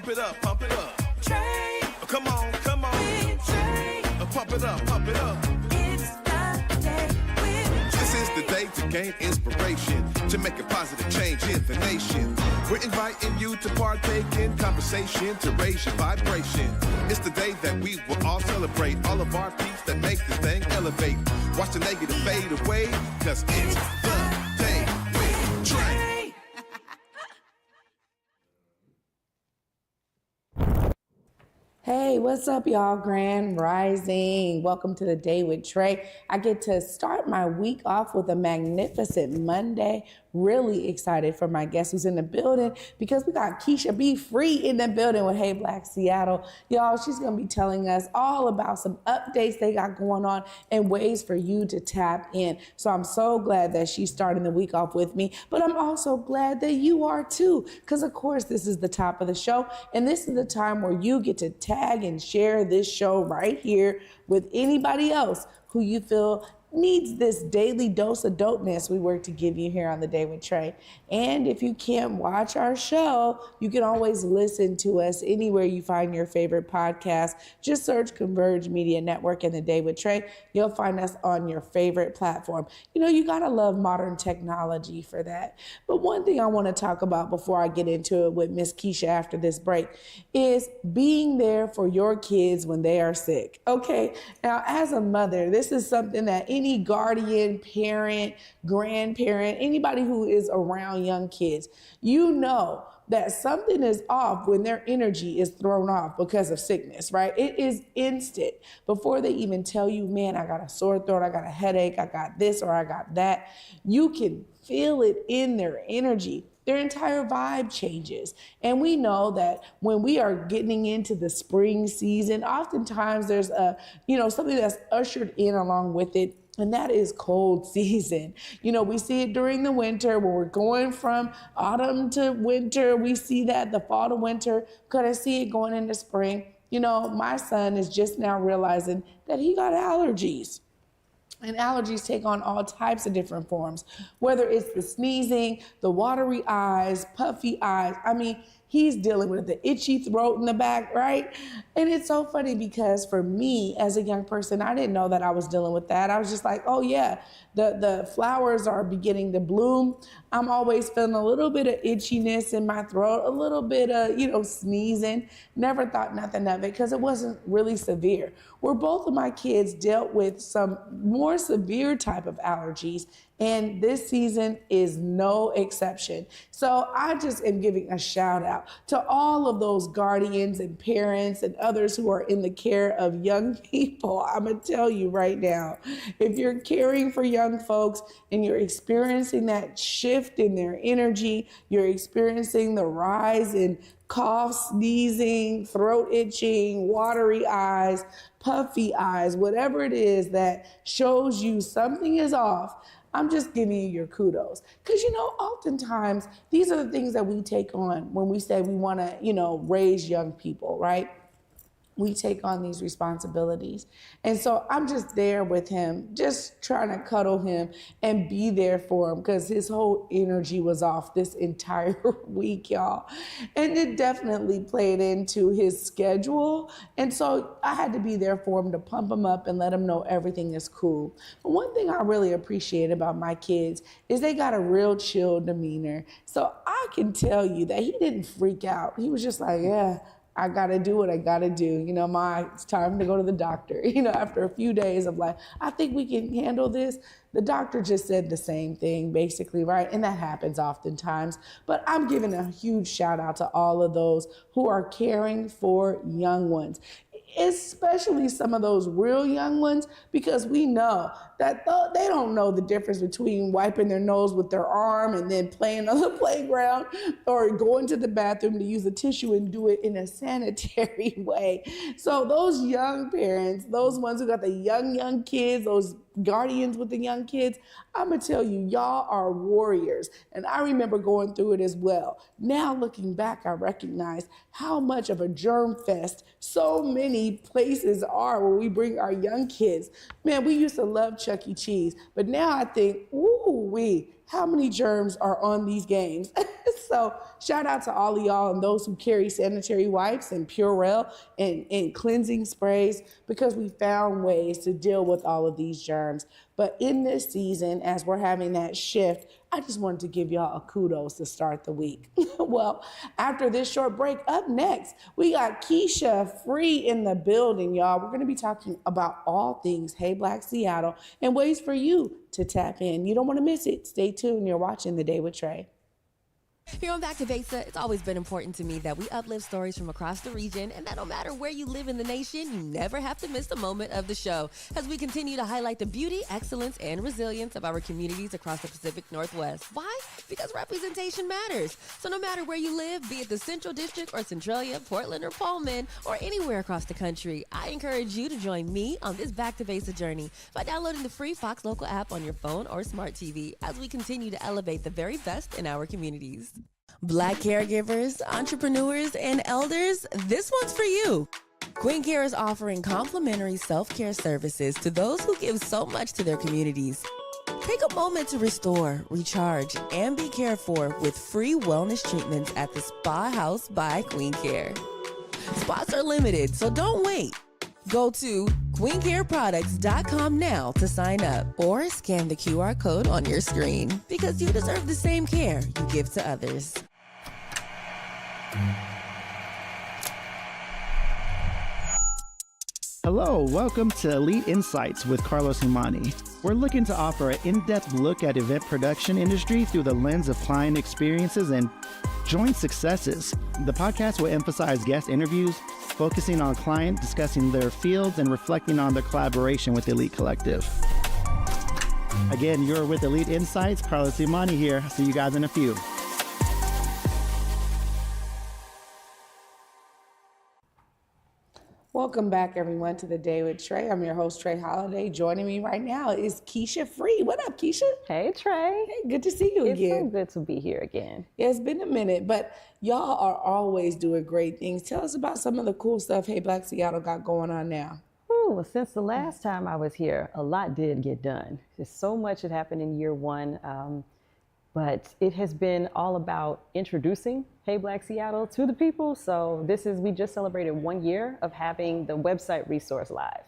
Pump it up, pump it up. Trae. Come on, come on. With Trae. Pump it up, pump it up. It's the day with Trae. This is the day to gain inspiration, to make a positive change in the nation. We're inviting you to partake in conversation, to raise your vibration. It's the day that we will all celebrate all of our peace that make this thing elevate. Watch the negative fade away, cause it's the day with Trae. Hey, what's up, y'all? Grand Rising. Welcome to the Day with Trae. I get to start my week off with a magnificent Monday. Really excited for my guest who's in the building because we got Kiesha B free in the building with Hey Black Seattle. Y'all, she's going to be telling us all about some updates they got going on and ways for you to tap in. So I'm so glad that she's starting the week off with me, but I'm also glad that you are too, because of course this is the top of the show and this is the time where you get to tag and share this show right here with anybody else who you feel needs this daily dose of dopeness we work to give you here on the Day with Trae. And if you can't watch our show, you can always listen to us anywhere you find your favorite podcast. Just search Converge Media Network and the Day with Trae. You'll find us on your favorite platform. You know, you gotta love modern technology for that. But one thing I want to talk about before I get into it with Miss Kiesha after this break is being there for your kids when they are sick. Okay, now as a mother, this is something that any guardian, parent, grandparent, anybody who is around young kids, you know that something is off when their energy is thrown off because of sickness, right? It is instant. Before they even tell you, man, I got a sore throat, I got a headache, I got this or I got that, you can feel it in their energy. Their entire vibe changes. And we know that when we are getting into the spring season, oftentimes there's something that's ushered in along with it. And that is cold season. You know, we see it during the winter when we're going from autumn to winter. We see that the fall to winter. Could I see it going into spring? You know, my son is just now realizing that he got allergies. And allergies take on all types of different forms, whether it's the sneezing, the watery eyes, puffy eyes. I mean, he's dealing with the itchy throat in the back, right? And it's so funny because for me as a young person, I didn't know that I was dealing with that. I was just like, oh yeah, the flowers are beginning to bloom. I'm always feeling a little bit of itchiness in my throat, a little bit of sneezing. Never thought nothing of it because it wasn't really severe. Where both of my kids dealt with some more severe type of allergies, and this season is no exception. So I just am giving a shout out to all of those guardians and parents and others who are in the care of young people. I'm gonna tell you right now, if you're caring for young folks and you're experiencing that shift in their energy, you're experiencing the rise in cough, sneezing, throat itching, watery eyes, puffy eyes, whatever it is that shows you something is off, I'm just giving you your kudos. Because, oftentimes these are the things that we take on when we say we want to, raise young people, right? We take on these responsibilities. And so I'm just there with him, just trying to cuddle him and be there for him because his whole energy was off this entire week, y'all. And it definitely played into his schedule. And so I had to be there for him to pump him up and let him know everything is cool. But one thing I really appreciate about my kids is they got a real chill demeanor. So I can tell you that he didn't freak out. He was just like, yeah, I gotta do what I gotta do. It's time to go to the doctor. After a few days of like, I think we can handle this. The doctor just said the same thing, basically, right? And that happens oftentimes. But I'm giving a huge shout out to all of those who are caring for young ones, especially some of those real young ones, because we know that they don't know the difference between wiping their nose with their arm and then playing on the playground or going to the bathroom to use a tissue and do it in a sanitary way. So those young parents, those ones who got the young kids, those guardians with the young kids, I'm gonna tell you, y'all are warriors. And I remember going through it as well. Now looking back, I recognize how much of a germ fest so many places are where we bring our young kids. Man, we used to love Chuck E. Cheese, but now I think, ooh, how many germs are on these games. So shout out to all of y'all and those who carry sanitary wipes and Purell and cleansing sprays, because we found ways to deal with all of these germs. But in this season, as we're having that shift, I just wanted to give y'all a kudos to start the week. Well, after this short break, up next, we got Kiesha Free in the building, y'all. We're going to be talking about all things Hey Black Seattle and ways for you to tap in. You don't want to miss it. Stay tuned. You're watching The Day with Trae. Here on Back to Basa, it's always been important to me that we uplift stories from across the region, and that no matter where you live in the nation, you never have to miss a moment of the show as we continue to highlight the beauty, excellence, and resilience of our communities across the Pacific Northwest. Why? Because representation matters. So no matter where you live, be it the Central District or Centralia, Portland or Pullman, or anywhere across the country, I encourage you to join me on this Back to Basa journey by downloading the free Fox Local app on your phone or smart TV as we continue to elevate the very best in our communities. Black caregivers, entrepreneurs, and elders, this one's for you. Queen Care is offering complimentary self-care services to those who give so much to their communities. Take a moment to restore, recharge, and be cared for with free wellness treatments at the Spa House by Queen Care. Spots are limited, so don't wait. Go to queencareproducts.com now to sign up or scan the QR code on your screen, because you deserve the same care you give to others. Hello, welcome to Elite Insights with Carlos Humani. We're looking to offer an in-depth look at event production industry through the lens of client experiences and joint successes. The podcast will emphasize guest interviews, focusing on client discussing their fields and reflecting on their collaboration with Elite Collective. Again, you're with Elite Insights. Carlos Humani here. See you guys in a few. Welcome back, everyone, to The Day with Trae. I'm your host, Trae Holiday. Joining me right now is Kiesha Free. What up, Kiesha? Hey, Trae. Hey, good to see you It's again. so good to be here again. Yeah, it's been a minute, but y'all are always doing great things. Tell us about some of the cool stuff Hey Black Seattle got going on now. Ooh, well, since the last time I was here, a lot did get done. There's so much that happened in year one, but it has been all about introducing Hey Black Seattle to the people. So we just celebrated 1 year of having the website resource live.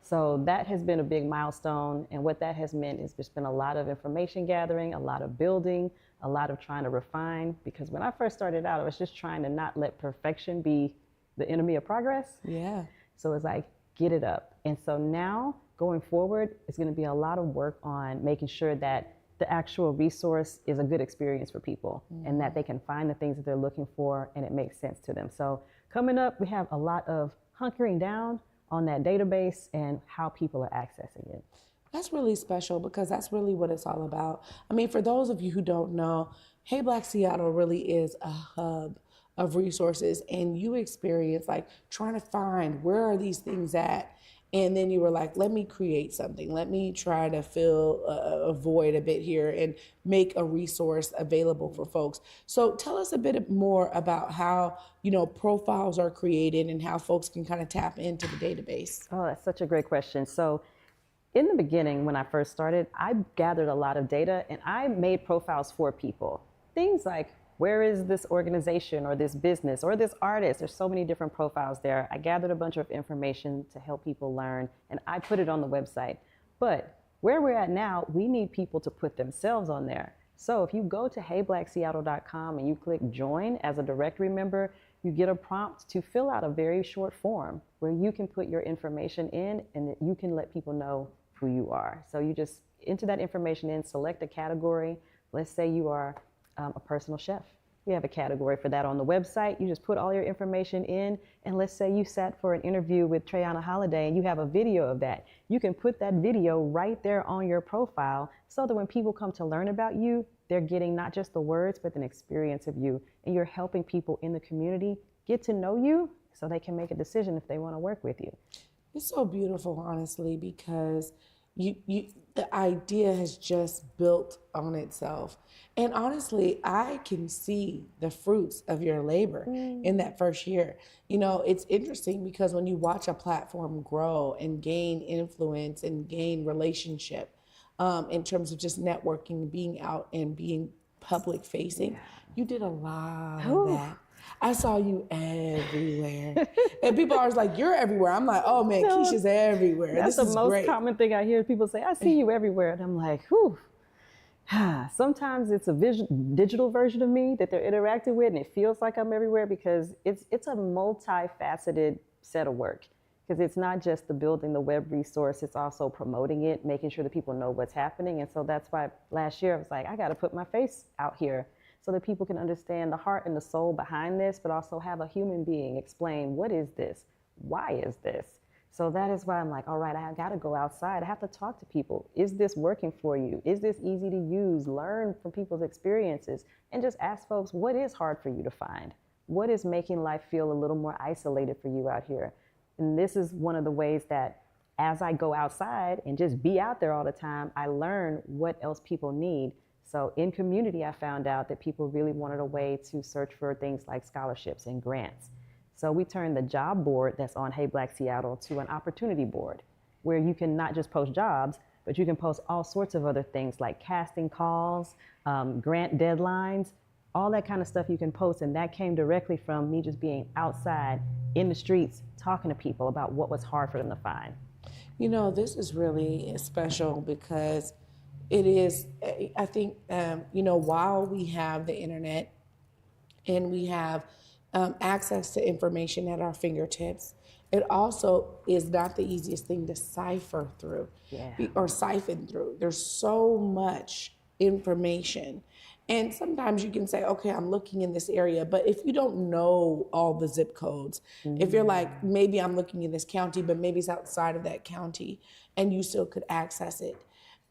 So that has been a big milestone. And what that has meant is there's been a lot of information gathering, a lot of building, a lot of trying to refine. Because when I first started out, I was just trying to not let perfection be the enemy of progress. Yeah. So it's like, get it up. And so now going forward, it's going to be a lot of work on making sure that the actual resource is a good experience for people and that they can find the things that they're looking for and it makes sense to them. So coming up, we have a lot of hunkering down on that database and how people are accessing it. That's really special because that's really what it's all about. I mean, for those of you who don't know, Hey Black Seattle really is a hub of resources, and you experience like trying to find where are these things at. And then you were like, let me create something. Let me try to fill a void a bit here and make a resource available for folks. So tell us a bit more about how, profiles are created and how folks can kind of tap into the database. Oh, that's such a great question. So in the beginning, when I first started, I gathered a lot of data and I made profiles for people. Things like, where is this organization or this business or this artist? There's so many different profiles there. I gathered a bunch of information to help people learn, and I put it on the website. But where we're at now, we need people to put themselves on there. So if you go to heyblackseattle.com and you click join as a directory member, you get a prompt to fill out a very short form where you can put your information in and that you can let people know who you are. So you just enter that information in, select a category. Let's say you are a personal chef. We have a category for that on the website. You just put all your information in, and let's say you sat for an interview with Trae on a holiday and you have a video of that. You can put that video right there on your profile so that when people come to learn about you, they're getting not just the words, but an experience of you. And you're helping people in the community get to know you so they can make a decision if they want to work with you. It's so beautiful, honestly, because the idea has just built on itself. And honestly, I can see the fruits of your labor in that first year. It's interesting because when you watch a platform grow and gain influence and gain relationship, in terms of just networking, being out and being public facing. You did a lot of that. I saw you everywhere. And people are like, you're everywhere. I'm like, oh man, No, Keisha's everywhere. That's This the is most great. common thing I hear people say. I see you everywhere, and I'm like, whew. Sometimes it's a digital version of me that they're interacting with, and it feels like I'm everywhere because it's a multifaceted set of work. Because it's not just the building the web resource, it's also promoting it, making sure that people know what's happening. And so that's why last year I was like, I got to put my face out here so that people can understand the heart and the soul behind this, but also have a human being explain, what is this? Why is this? So that is why I'm like, all right, I got to go outside. I have to talk to people. Is this working for you? Is this easy to use? Learn from people's experiences and just ask folks, what is hard for you to find? What is making life feel a little more isolated for you out here? And this is one of the ways that as I go outside and just be out there all the time, I learn what else people need. So in community, I found out that people really wanted a way to search for things like scholarships and grants. So we turned the job board that's on Hey Black Seattle to an opportunity board where you can not just post jobs, but you can post all sorts of other things like casting calls, grant deadlines, all that kind of stuff you can post. And that came directly from me just being outside in the streets, talking to people about what was hard for them to find. You know, this is really special because it is, I think, while we have the internet and we have access to information at our fingertips, it also is not the easiest thing to cipher through or siphon through. There's so much information. And sometimes you can say, okay, I'm looking in this area, but if you don't know all the zip codes, if you're like, maybe I'm looking in this county, but maybe it's outside of that county, and you still could access it.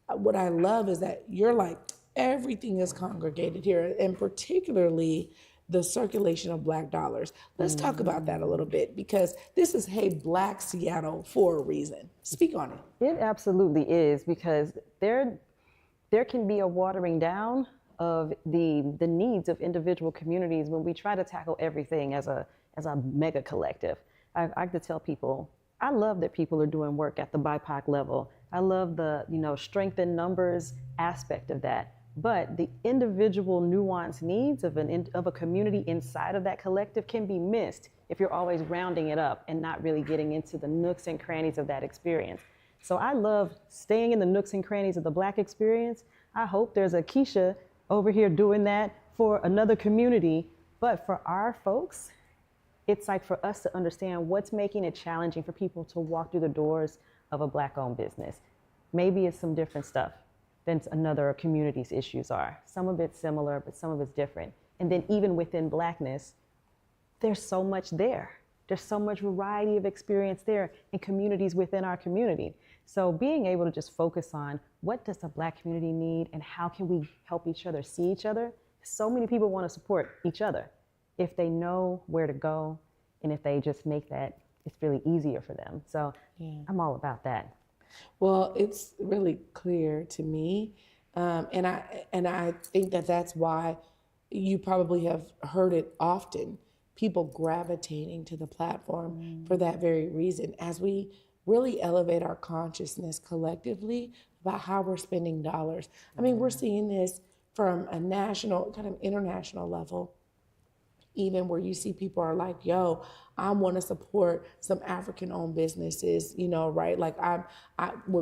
What I love is that you're like, everything is congregated here, and particularly the circulation of Black dollars. Let's talk about that a little bit, because this is Hey Black Seattle for a reason. Speak on it. It absolutely is, because there can be a watering down of the needs of individual communities when we try to tackle everything as a mega collective. I like to tell people, I love that people are doing work at the BIPOC level. I love the strength in numbers aspect of that. But the individual nuanced needs of a community inside of that collective can be missed if you're always rounding it up and not really getting into the nooks and crannies of that experience. So I love staying in the nooks and crannies of the Black experience. I hope there's a Kiesha over here doing that for another community. But for our folks, it's like for us to understand what's making it challenging for people to walk through the doors of a Black-owned business. Maybe it's some different stuff than another community's issues are. Some of it's similar, but some of it's different. And then even within Blackness, there's so much there. There's so much variety of experience there in communities within our community. So being able to just focus on what does the Black community need and how can we help each other see each other? So many people want to support each other if they know where to go and if they just make that, it's really easier for them. So I'm all about that. Well, it's really clear to me, and I think that that's why you probably have heard it often, people gravitating to the platform for that very reason. As we really elevate our consciousness collectively about how we're spending dollars. I mean, we're seeing this from a national, kind of international level, even where you see people are like, yo, I want to support some African-owned businesses, right? Like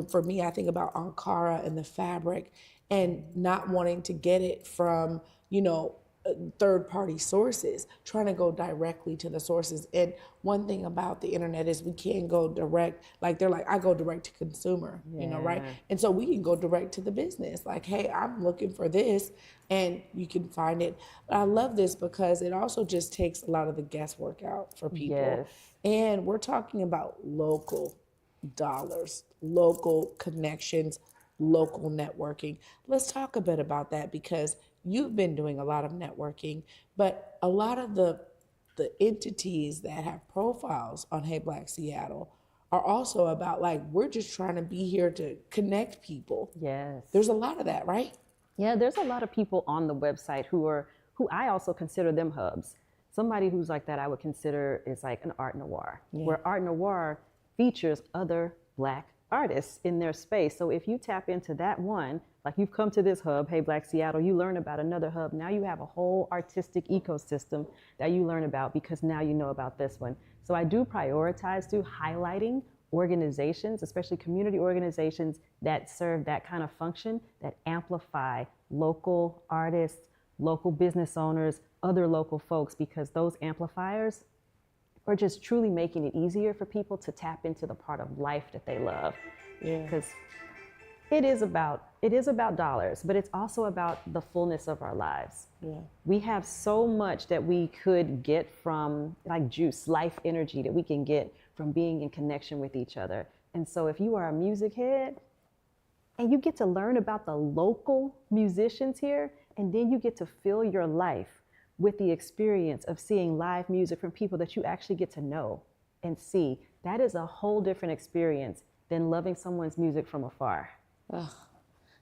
for me, I think about Ankara and the fabric and not wanting to get it from, third-party sources, trying to go directly to the sources. And one thing about the internet is we can go direct, like they're like, I go direct to consumer, right? And so we can go direct to the business. Like, hey, I'm looking for this, and you can find it. But I love this because it also just takes a lot of the guesswork out for people. Yes. And we're talking about local dollars, local connections, local networking. Let's talk a bit about that, because you've been doing a lot of networking, but a lot of the entities that have profiles on Hey Black Seattle are also about like, we're just trying to be here to connect people. Yes. There's a lot of that, right? Yeah, there's a lot of people on the website who I also consider them hubs. Somebody who's like that I would consider is like an Art Noir, where Art Noir features other Black artists in their space. So if you tap into that one, like you've come to this hub, Hey Black Seattle, you learn about another hub. Now you have a whole artistic ecosystem that you learn about because now you know about this one. So I do prioritize through highlighting organizations, especially community organizations that serve that kind of function, that amplify local artists, local business owners, other local folks, because those amplifiers are just truly making it easier for people to tap into the part of life that they love. Yeah. Because it is about dollars, but it's also about the fullness of our lives. Yeah. We have so much that we could get from, like juice, life energy that we can get from being in connection with each other. And so if you are a music head and you get to learn about the local musicians here, and then you get to fill your life with the experience of seeing live music from people that you actually get to know and see, that is a whole different experience than loving someone's music from afar. Ugh,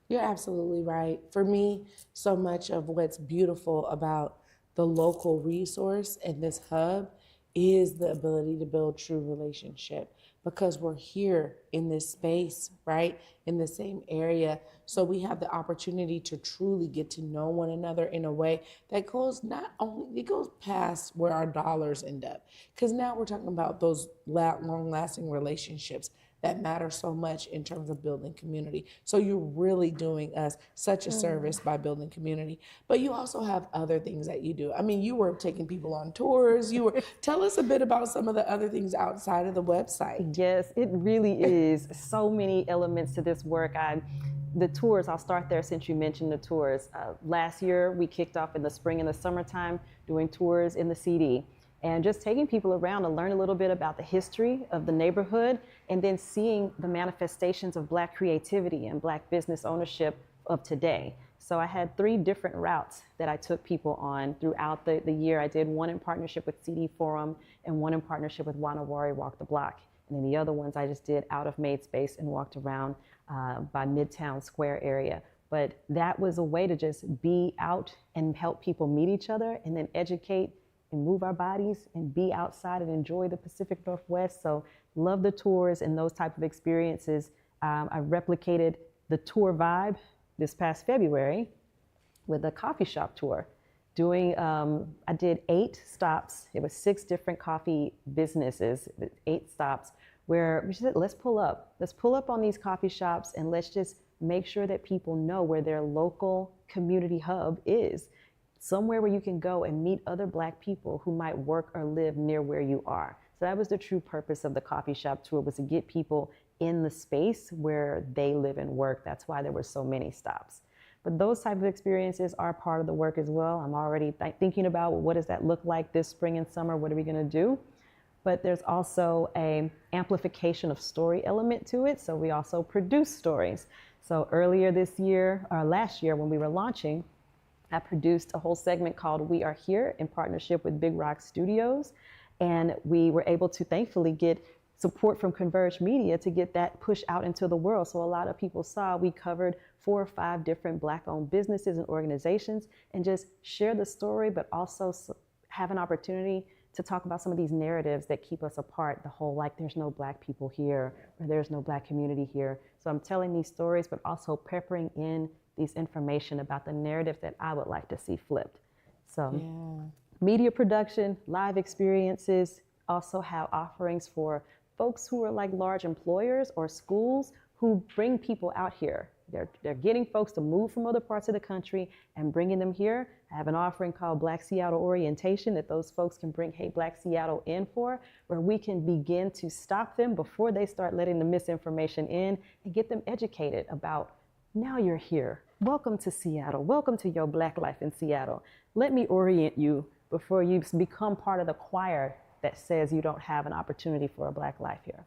you're absolutely right. For me, so much of what's beautiful about the local resource and this hub is the ability to build true relationship, because we're here in this space, right? In the same area. So we have the opportunity to truly get to know one another in a way that goes not only, it goes past where our dollars end up. Because now we're talking about those long lasting relationships that matter so much in terms of building community. So you're really doing us such a service by building community. But you also have other things that you do. I mean, you were taking people on tours. Tell us a bit about some of the other things outside of the website. Yes, it really is so many elements to this work. The tours, I'll start there since you mentioned the tours. Last year, we kicked off in the spring and the summertime doing tours in the CD. And just taking people around to learn a little bit about the history of the neighborhood, and then seeing the manifestations of Black creativity and Black business ownership of today. So I had 3 different routes that I took people on throughout the year. I did one in partnership with CD Forum and one in partnership with Wanawari Walk the Block. And then the other ones I just did out of Made Space and walked around by Midtown Square area. But that was a way to just be out and help people meet each other, and then educate and move our bodies and be outside and enjoy the Pacific Northwest. So love the tours and those type of experiences. I replicated the tour vibe this past February with a coffee shop tour. I did 8 stops. It was 6 different coffee businesses, 8 stops, where we said, let's pull up. Let's pull up on these coffee shops, and let's just make sure that people know where their local community hub is. Somewhere where you can go and meet other Black people who might work or live near where you are. So that was the true purpose of the coffee shop tour, was to get people in the space where they live and work. That's why there were so many stops. But those type of experiences are part of the work as well. I'm already thinking about, well, what does that look like this spring and summer? What are we gonna do? But there's also a amplification of story element to it. So we also produce stories. So earlier this year, or last year when we were launching, I produced a whole segment called We Are Here in partnership with Big Rock Studios. And we were able to thankfully get support from Converge Media to get that push out into the world. So a lot of people saw we covered 4 or 5 different Black-owned businesses and organizations, and just share the story, but also have an opportunity to talk about some of these narratives that keep us apart. The whole, like, there's no Black people here, or there's no Black community here. So I'm telling these stories, but also peppering in these information about the narrative that I would like to see flipped. So media production, live experiences, also have offerings for folks who are like large employers or schools who bring people out here. They're getting folks to move from other parts of the country and bringing them here. I have an offering called Black Seattle Orientation that those folks can bring Hey Black Seattle in for, where we can begin to stop them before they start letting the misinformation in, and get them educated about, now you're here. Welcome to Seattle. Welcome to your Black life in Seattle. Let me orient you before you become part of the choir that says you don't have an opportunity for a Black life here.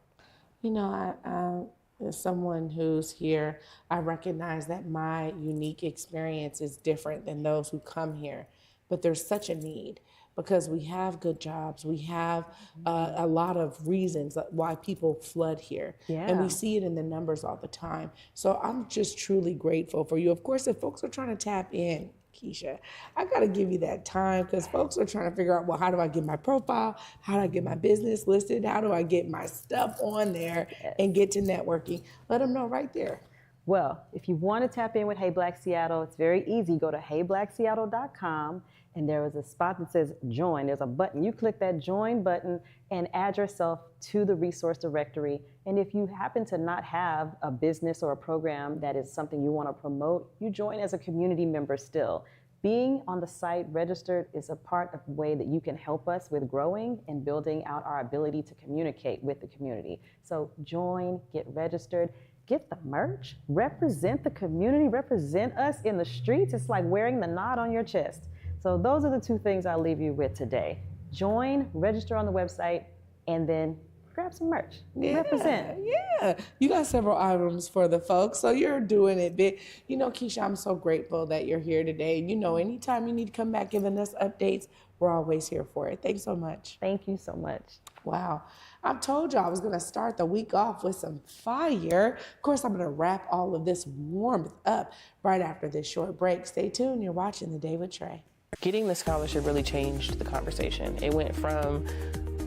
You know, as someone who's here, I recognize that my unique experience is different than those who come here, but there's such a need. because we have good jobs. We have a lot of reasons why people flood here. And we Yeah. see it in the numbers all the time. So I'm just truly grateful for you. Of course, if folks are trying to tap in, Kiesha, I got to give you that time because folks are trying to figure out, well, how do I get my profile? How do I get my business listed? How do I get my stuff on there and get to networking? Let them know right there. Well, if you want to tap in with Hey Black Seattle, it's very easy. Go to heyblackseattle.com and there is a spot that says join. There's a button. You click that join button and add yourself to the resource directory. And if you happen to not have a business or a program that is something you want to promote, you join as a community member still. Being on the site registered is a part of the way that you can help us with growing and building out our ability to communicate with the community. So join, get registered. Get the merch, represent the community, represent us in the streets. It's like wearing the knot on your chest. So those are the two things I'll leave you with today. Join, register on the website, and then grab some merch. Represent. Yeah, you got several items for the folks, so you're doing it big. You know, Kiesha, I'm so grateful that you're here today. You know, anytime you need to come back giving us updates, we're always here for it. Thanks so much. Thank you so much. Wow. I told you I was going to start the week off with some fire. Of course, I'm going to wrap all of this warmth up right after this short break. Stay tuned. You're watching The Day with Trae. Getting the scholarship really changed the conversation. It went from,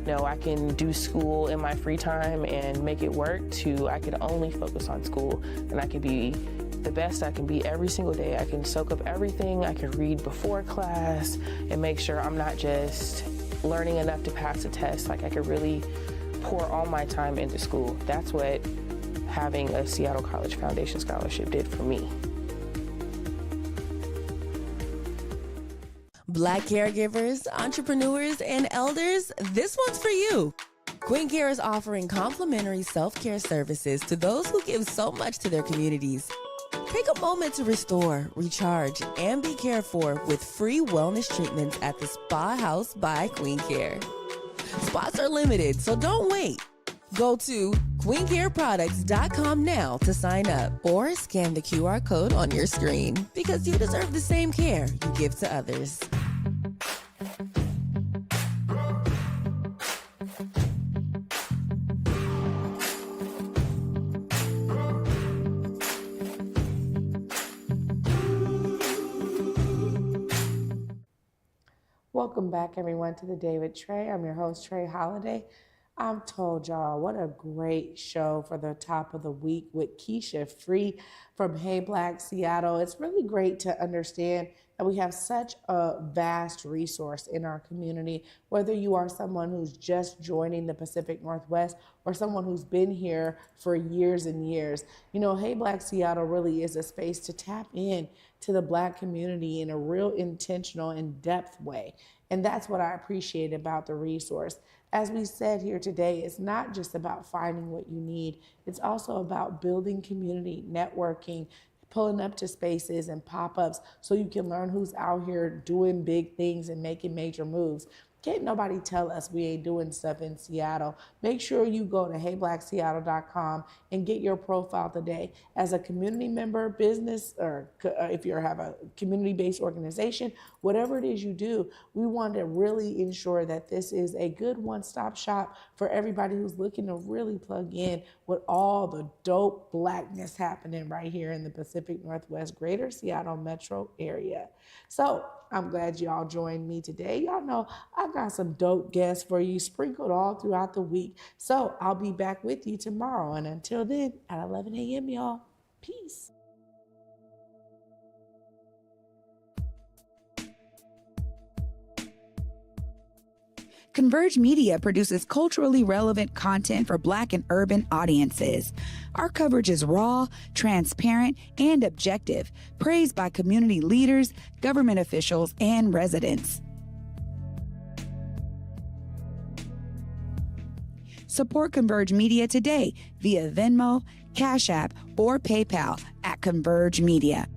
I can do school in my free time and make it work to I could only focus on school and I could be the best I can be every single day. I can soak up everything. I can read before class and make sure I'm not just learning enough to pass a test. Like I could really pour all my time into school. That's what having a Seattle College Foundation Scholarship did for me. Black caregivers, entrepreneurs, and elders, this one's for you. Queen Care is offering complimentary self-care services to those who give so much to their communities. Take a moment to restore, recharge, and be cared for with free wellness treatments at the Spa House by Queen Care. Spots are limited, so don't wait. Go to queencareproducts.com now to sign up or scan the QR code on your screen because you deserve the same care you give to others. Welcome back, everyone, to The Day with Trae. I'm your host, Trae Holiday. I've told y'all what a great show for the top of the week with Kiesha Free from Hey Black Seattle. It's really great to understand that we have such a vast resource in our community, whether you are someone who's just joining the Pacific Northwest or someone who's been here for years and years. You know, Hey Black Seattle really is a space to tap in to the Black community in a real intentional and depth way. And that's what I appreciate about the resource. As we said here today, it's not just about finding what you need. It's also about building community, networking, pulling up to spaces and pop-ups so you can learn who's out here doing big things and making major moves. Can't nobody tell us we ain't doing stuff in Seattle. Make sure you go to heyblackseattle.com and get your profile today. As a community member, business, or if you have a community-based organization, whatever it is you do, we want to really ensure that this is a good one-stop shop for everybody who's looking to really plug in with all the dope Blackness happening right here in the Pacific Northwest, Greater Seattle metro area. So I'm glad y'all joined me today. Y'all know I've got some dope guests for you sprinkled all throughout the week. So I'll be back with you tomorrow. And until then, at 11 a.m., y'all, peace. Converge Media produces culturally relevant content for Black and urban audiences. Our coverage is raw, transparent, and objective, praised by community leaders, government officials, and residents. Support Converge Media today via Venmo, Cash App, or PayPal at Converge Media.